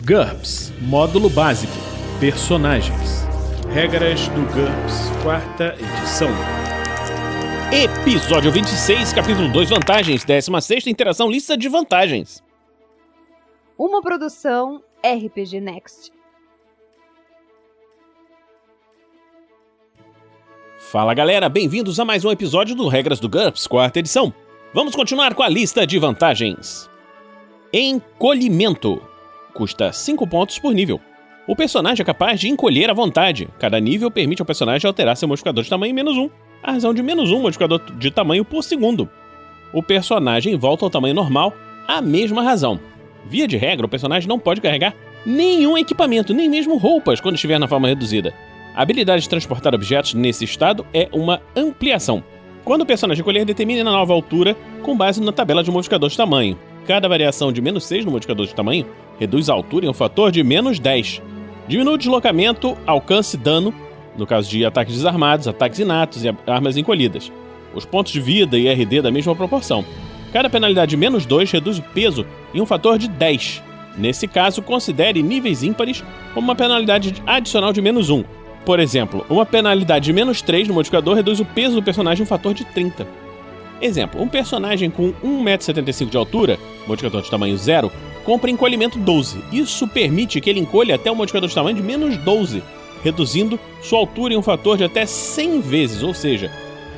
GURPS Módulo Básico Personagens. Regras do GURPS, 4ª edição. Episódio 26, capítulo 2, vantagens, 16ª interação, lista de vantagens. Uma produção RPG Next. Fala galera, bem-vindos a mais um episódio do Regras do GURPS, 4ª edição. Vamos continuar com a lista de vantagens. Encolhimento. Custa 5 pontos por nível. O personagem é capaz de encolher à vontade. Cada nível permite ao personagem alterar seu modificador de tamanho em -1, a razão de -1 modificador de tamanho por segundo. O personagem volta ao tamanho normal, a mesma razão. Via de regra, o personagem não pode carregar nenhum equipamento, nem mesmo roupas, quando estiver na forma reduzida. A habilidade de transportar objetos nesse estado é uma ampliação. Quando o personagem encolher, determine a nova altura com base na tabela de modificador de tamanho. Cada variação de -6 no modificador de tamanho reduz a altura em um fator de -10. Diminui o deslocamento, alcance e dano, no caso de ataques desarmados, ataques inatos e armas encolhidas. Os pontos de vida e RD da mesma proporção. Cada penalidade de -2 reduz o peso em um fator de 10. Nesse caso, considere níveis ímpares como uma penalidade adicional de -1. Por exemplo, uma penalidade de -3 no modificador reduz o peso do personagem em um fator de 30. Exemplo, um personagem com 1,75 m de altura, modificador de tamanho 0, compra encolhimento 12. Isso permite que ele encolha até um modificador de tamanho de -12, reduzindo sua altura em um fator de até 100 vezes, ou seja,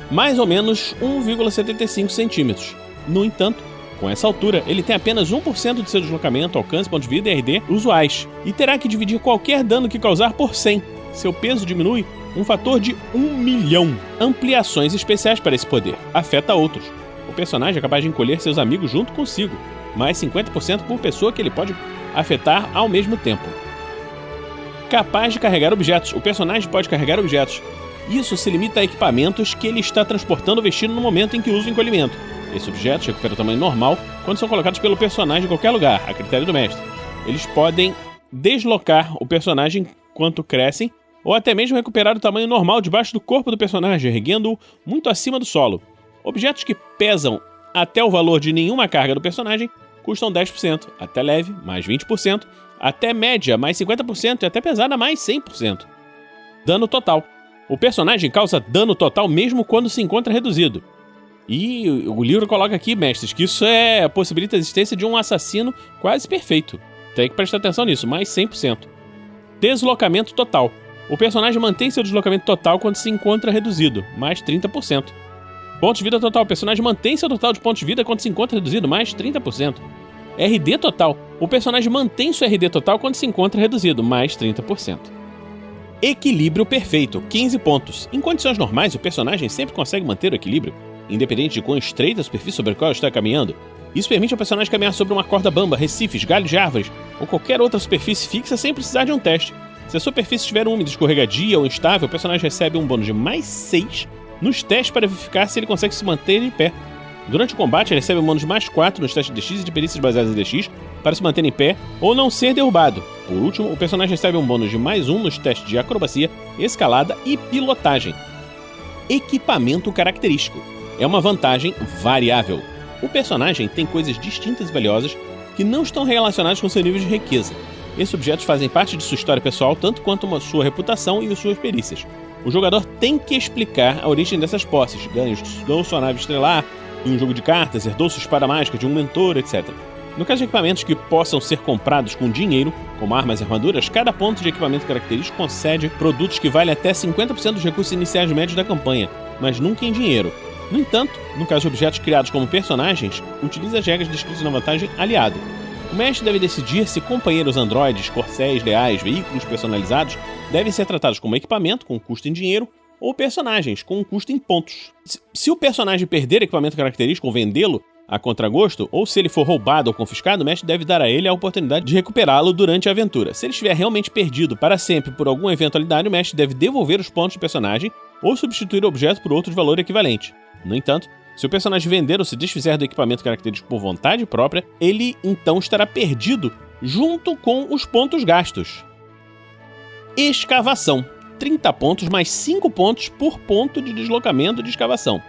mais ou menos 1,75 centímetros. No entanto, com essa altura, ele tem apenas 1% de seu deslocamento, alcance, ponto de vida e RD usuais, e terá que dividir qualquer dano que causar por 100. Seu peso diminui um fator de 1 milhão. Ampliações especiais para esse poder. Afeta outros. O personagem é capaz de encolher seus amigos junto consigo, mais 50% por pessoa que ele pode afetar ao mesmo tempo. Capaz de carregar objetos. O personagem pode carregar objetos. Isso se limita a equipamentos que ele está transportando ou vestindo no momento em que usa o encolhimento. Esses objetos recuperam o tamanho normal quando são colocados pelo personagem em qualquer lugar, a critério do mestre. Eles podem deslocar o personagem enquanto crescem, ou até mesmo recuperar o tamanho normal debaixo do corpo do personagem, erguendo-o muito acima do solo. Objetos que pesam até o valor de nenhuma carga do personagem custam 10%, até leve, mais 20%, até média, mais 50% e até pesada, mais 100%. Dano total. O personagem causa dano total mesmo quando se encontra reduzido. E o livro coloca aqui, mestres, que isso possibilita a existência de um assassino quase perfeito. Tem que prestar atenção nisso, mais 100%. Deslocamento total. O personagem mantém seu deslocamento total quando se encontra reduzido, mais 30%. Pontos de vida total. O personagem mantém seu total de pontos de vida quando se encontra reduzido, mais 30%. RD total. O personagem mantém seu RD total quando se encontra reduzido, mais 30%. Equilíbrio perfeito, 15 pontos. Em condições normais, o personagem sempre consegue manter o equilíbrio, independente de quão estreita a superfície sobre a qual está caminhando. Isso permite ao personagem caminhar sobre uma corda bamba, recifes, galhos de árvores ou qualquer outra superfície fixa sem precisar de um teste. Se a superfície estiver úmida, escorregadia ou instável, o personagem recebe um bônus de mais 6 nos testes para verificar se ele consegue se manter em pé. Durante o combate, ele recebe um bônus de mais 4 nos testes de DX e de perícias baseadas em DX para se manter em pé ou não ser derrubado. Por último, o personagem recebe um bônus de mais 1 nos testes de acrobacia, escalada e pilotagem. Equipamento característico. É uma vantagem variável. O personagem tem coisas distintas e valiosas que não estão relacionadas com seu nível de riqueza. Esses objetos fazem parte de sua história pessoal, tanto quanto sua reputação e suas perícias. O jogador tem que explicar a origem dessas posses. Ganhou sua nave estrelar em um jogo de cartas, herdou sua espada mágica de um mentor, etc. No caso de equipamentos que possam ser comprados com dinheiro, como armas e armaduras, cada ponto de equipamento característico concede produtos que valem até 50% dos recursos iniciais médios da campanha, mas nunca em dinheiro. No entanto, no caso de objetos criados como personagens, utilize as regras descritas na vantagem aliado. O mestre deve decidir se companheiros androides, corcéis, leais, veículos personalizados devem ser tratados como equipamento, com custo em dinheiro, ou personagens, com custo em pontos. Se o personagem perder equipamento característico ou vendê-lo a contragosto, ou se ele for roubado ou confiscado, o mestre deve dar a ele a oportunidade de recuperá-lo durante a aventura. Se ele estiver realmente perdido para sempre por alguma eventualidade, o mestre deve devolver os pontos do personagem ou substituir o objeto por outro de valor equivalente. No entanto, se o personagem vender ou se desfizer do equipamento característico por vontade própria, ele então estará perdido junto com os pontos gastos. Escavação. 30 pontos mais 5 pontos por ponto de deslocamento de escavação.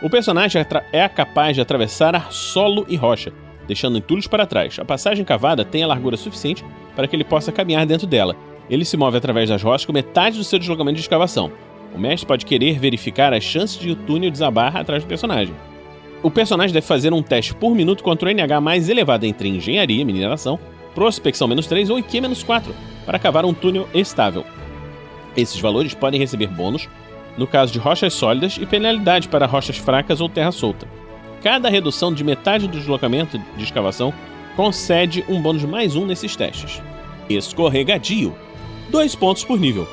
O personagem é capaz de atravessar solo e rocha. deixando entulhos para trás. A passagem cavada tem a largura suficiente para que ele possa caminhar dentro dela. Ele se move através das rochas com metade do seu deslocamento de escavação. O mestre pode querer verificar as chances de o túnel desabar atrás do personagem. O personagem deve fazer um teste por minuto contra o NH mais elevado entre engenharia, mineração, prospecção -3 ou IQ -4 para cavar um túnel estável. Esses valores podem receber bônus no caso de rochas sólidas e penalidade para rochas fracas ou terra solta. Cada redução de metade do deslocamento de escavação concede um bônus de +1 nesses testes. Escorregadio. 2 pontos por nível.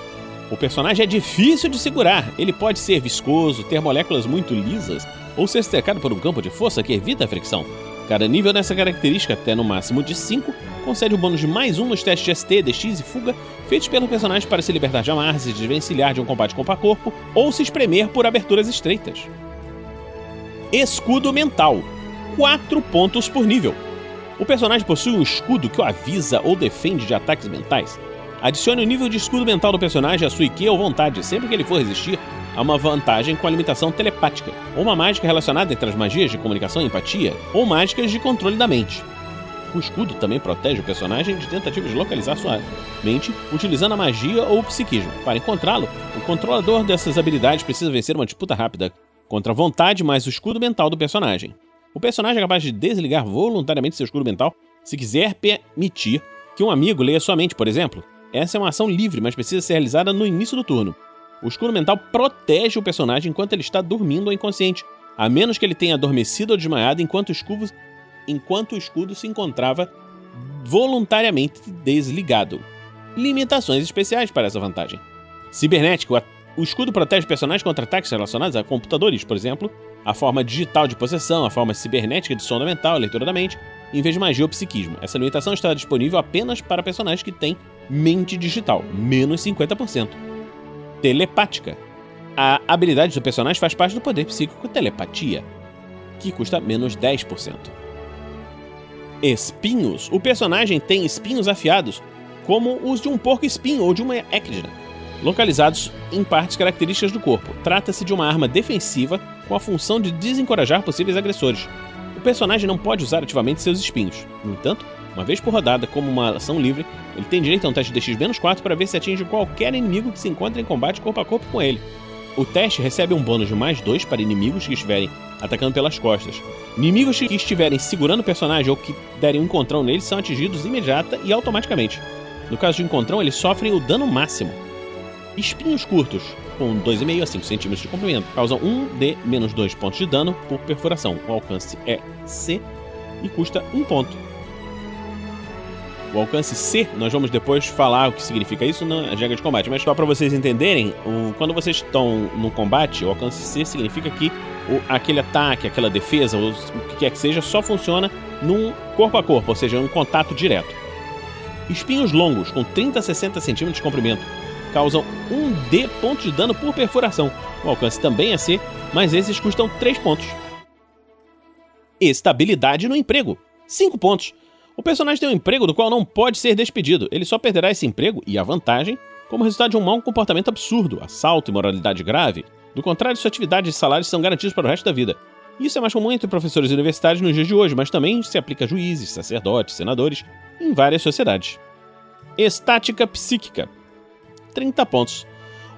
O personagem é difícil de segurar. Ele pode ser viscoso, ter moléculas muito lisas ou ser cercado por um campo de força que evita a fricção. Cada nível dessa característica, até no máximo de 5, concede um bônus de +1 nos testes de ST, DX e fuga feitos pelo personagem para se libertar de amarras, se desvencilhar de um combate corpo a corpo ou se espremer por aberturas estreitas. Escudo mental. 4 pontos por nível. O personagem possui um escudo que o avisa ou defende de ataques mentais. Adicione o nível de escudo mental do personagem à sua IQ ou vontade, sempre que ele for resistir a uma vantagem com a limitação telepática, ou uma mágica relacionada entre as magias de comunicação e empatia, ou mágicas de controle da mente. O escudo também protege o personagem de tentativas de localizar sua mente utilizando a magia ou o psiquismo. Para encontrá-lo, o controlador dessas habilidades precisa vencer uma disputa rápida contra a vontade mais o escudo mental do personagem. O personagem é capaz de desligar voluntariamente seu escudo mental se quiser permitir que um amigo leia sua mente, por exemplo. Essa é uma ação livre, mas precisa ser realizada no início do turno. O escudo mental protege o personagem enquanto ele está dormindo ou inconsciente, a menos que ele tenha adormecido ou desmaiado enquanto o escudo se encontrava voluntariamente desligado. Limitações especiais para essa vantagem. Cibernético. O escudo protege personagens contra ataques relacionados a computadores, por exemplo, a forma digital de possessão, a forma cibernética de sonda mental, leitura da mente, em vez de magia ou psiquismo. Essa limitação está disponível apenas para personagens que têm mente digital, -50%. Telepática. A habilidade do personagem faz parte do poder psíquico telepatia, que custa -10%. Espinhos. O personagem tem espinhos afiados, como os de um porco-espinho ou de uma equidna, localizados em partes características do corpo. Trata-se de uma arma defensiva com a função de desencorajar possíveis agressores. O personagem não pode usar ativamente seus espinhos. No entanto, uma vez por rodada, como uma ação livre, ele tem direito a um teste de DX-4 para ver se atinge qualquer inimigo que se encontre em combate corpo a corpo com ele. O teste recebe um bônus de +2 para inimigos que estiverem atacando pelas costas. Inimigos que estiverem segurando o personagem ou que derem um encontrão nele são atingidos imediata e automaticamente. No caso de encontrão, eles sofrem o dano máximo. Espinhos curtos, com 2,5 a 5 centímetros de comprimento, causam 1d menos 2 pontos de dano por perfuração. O alcance é C e custa 1 ponto. O alcance C, nós vamos depois falar o que significa isso na regra de combate, mas só para vocês entenderem, quando vocês estão no combate, o alcance C significa que aquele ataque, aquela defesa, o que quer que seja, só funciona num corpo a corpo, ou seja, um contato direto. Espinhos longos, com 30 a 60 centímetros de comprimento, causam 1d pontos de dano por perfuração. O alcance também é C, mas esses custam 3 pontos. Estabilidade no emprego, 5 pontos. O personagem tem um emprego do qual não pode ser despedido. Ele só perderá esse emprego e a vantagem como resultado de um mau comportamento absurdo, assalto e imoralidade grave. Do contrário, sua atividade e salários são garantidos para o resto da vida. Isso é mais comum entre professores universitários nos dias de hoje, mas também se aplica a juízes, sacerdotes, senadores, em várias sociedades. Estática psíquica, 30 pontos.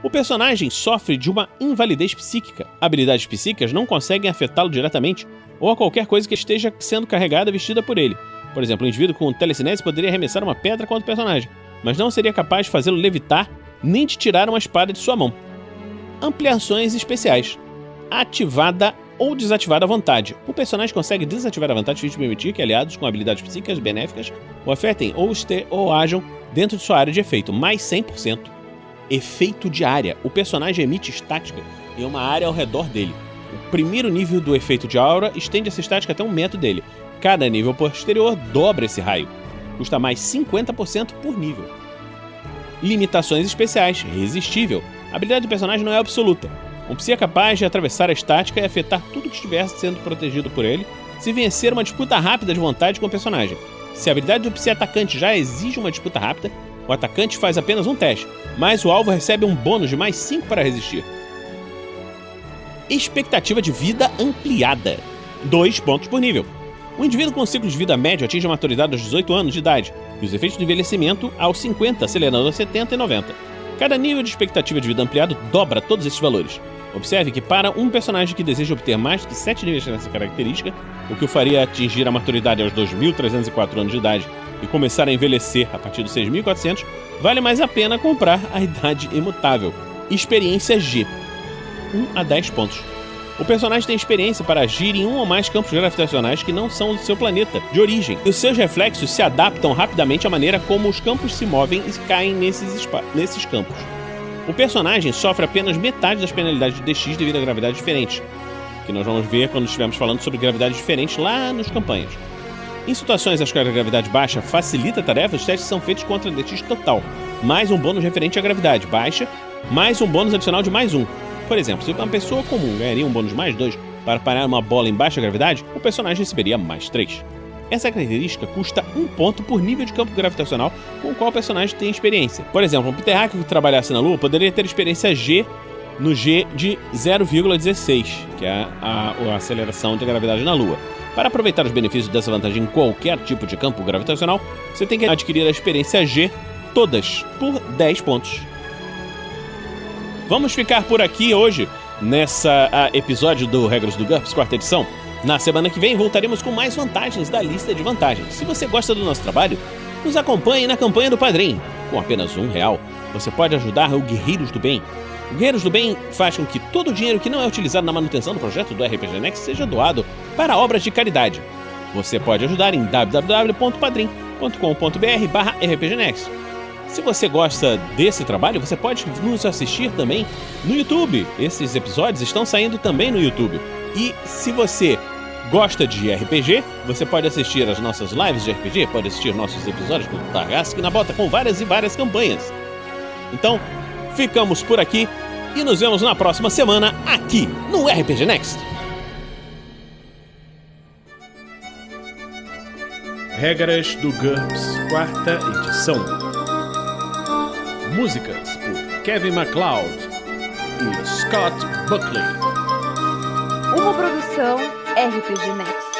O personagem sofre de uma invalidez psíquica. Habilidades psíquicas não conseguem afetá-lo diretamente ou a qualquer coisa que esteja sendo carregada e vestida por ele. Por exemplo, um indivíduo com telecinese poderia arremessar uma pedra contra o personagem, mas não seria capaz de fazê-lo levitar nem de tirar uma espada de sua mão. Ampliações especiais. Ativada ou desativada à vontade. O personagem consegue desativar a vontade a fim de permitir que aliados com habilidades psíquicas benéficas o afetem ou ajam dentro de sua área de efeito, mais 100%. Efeito de área. O personagem emite estática em uma área ao redor dele. O primeiro nível do efeito de aura estende essa estática até 1 metro dele. Cada nível posterior dobra esse raio. Custa mais 50% por nível. Limitações especiais. Resistível. A habilidade do personagem não é absoluta. Um psi é capaz de atravessar a estática e afetar tudo que estiver sendo protegido por ele, se vencer uma disputa rápida de vontade com o personagem. Se a habilidade do psi atacante já exige uma disputa rápida, o atacante faz apenas um teste, mas o alvo recebe um bônus de mais 5 para resistir. Expectativa de vida ampliada. 2 pontos por nível. O indivíduo com um ciclo de vida médio atinge a maturidade aos 18 anos de idade, e os efeitos do envelhecimento aos 50, acelerando aos 70 e 90. Cada nível de expectativa de vida ampliado dobra todos esses valores. Observe que para um personagem que deseja obter mais de 7 níveis nessa característica, o que o faria atingir a maturidade aos 2.304 anos de idade e começar a envelhecer a partir dos 6.400, vale mais a pena comprar a idade imutável. Experiência G. 1 a 10 pontos. O personagem tem experiência para agir em um ou mais campos gravitacionais que não são do seu planeta de origem, e os seus reflexos se adaptam rapidamente à maneira como os campos se movem e caem nesses campos. O personagem sofre apenas metade das penalidades de DX devido a gravidades diferentes, que nós vamos ver quando estivermos falando sobre gravidades diferentes lá nos campanhas. Em situações às quais a gravidade baixa facilita a tarefa, os testes são feitos contra DX total, mais um bônus referente à gravidade baixa, mais um bônus adicional de mais 1. Por exemplo, se uma pessoa comum ganharia um bônus mais 2 para parar uma bola em baixa gravidade, o personagem receberia mais 3. Essa característica custa 1 ponto por nível de campo gravitacional com o qual o personagem tem experiência. Por exemplo, um Peter Hacker que trabalhasse na Lua poderia ter experiência G no G de 0,16, que é a aceleração de gravidade na Lua. Para aproveitar os benefícios dessa vantagem em qualquer tipo de campo gravitacional, você tem que adquirir a experiência G todas por 10 pontos. Vamos ficar por aqui hoje, nessa episódio do Regras do GURPS, 4ª edição. Na semana que vem voltaremos com mais vantagens da lista de vantagens. Se você gosta do nosso trabalho, nos acompanhe na campanha do Padrim. Com apenas R$1, você pode ajudar o Guerreiros do Bem. O Guerreiros do Bem faz com que todo o dinheiro que não é utilizado na manutenção do projeto do RPG Next seja doado para obras de caridade. Você pode ajudar em www.padrim.com.br/rpgnext. Se você gosta desse trabalho, você pode nos assistir também no YouTube. Esses episódios estão saindo também no YouTube. E se você gosta de RPG, você pode assistir as nossas lives de RPG, pode assistir nossos episódios do Tarrasque na Bota com várias e várias campanhas. Então, ficamos por aqui e nos vemos na próxima semana aqui no RPG Next. Regras do GURPS, 4ª edição. Músicas por Kevin MacLeod e Scott Buckley. Uma produção RPG Next.